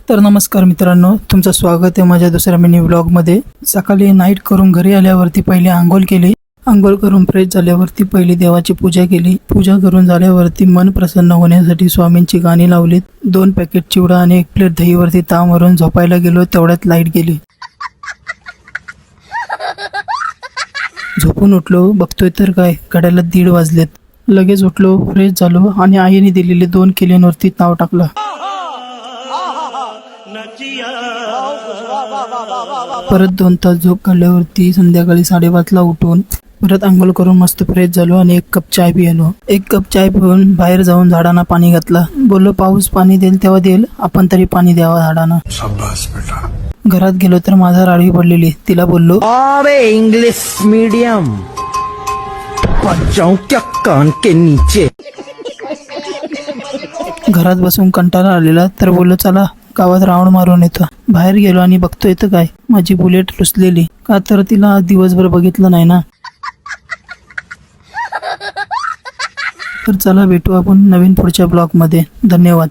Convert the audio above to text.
तर नमस्कार मित्रांनो, तुमचं स्वागत आहे माझ्या दुसऱ्या मिनी व्लॉगमध्ये। सकाळी नाईट करून घरी आल्यावरती पहिले आंघोळ केली। आंघोळ करून फ्रेश झाल्यावरती पहिली देवाची पूजा केली। पूजा करून झाल्यावरती मन प्रसन्न होण्यासाठी स्वामींची गाणी लावलीत। 2 पॅकेट चिवडा आणि 1 प्लेट दहीवरती ताव मारून झोपायला गेलो, तेवढ्यात लाईट गेली। झोपून उठलो, बघतोय तर काय घड्याला 1:30 वाजलेत। लगेच उठलो, फ्रेश झालो आणि आईने दिलेले 2 किल्यांवरती ताव टाकला। परत 2 तास झोप काढल्यावरती संध्याकाळी 5:30ला उठून परत आंघोळ करून मस्त फ्रेश झालो आणि 1 कप चाय पिलो। 1 कप चाय पिऊन बाहेर जाऊन झाडांना पाणी घातला। बोललो पाऊस पाणी देईल तेव्हा देईल, आपण तरी पाणी द्यावा झाडांना। शाबास बेटा। घरात गेलो तर माझा राळी पडलेली, तिला बोललो अबे इंग्लिश मीडियम बच्चों क्या कान के नीचे। घरात बसून कंटाळा आलेला तर बोललो चला गावात राऊंड मारून येतो। बाहेर गेलो आणि बघतो येतं काय, माझी बुलेट रुसलेली, का तर तिला दिवसभर बघितलं नाही ना। तर चला भेटू आपण नवीन पुढच्या ब्लॉग मध्ये। धन्यवाद।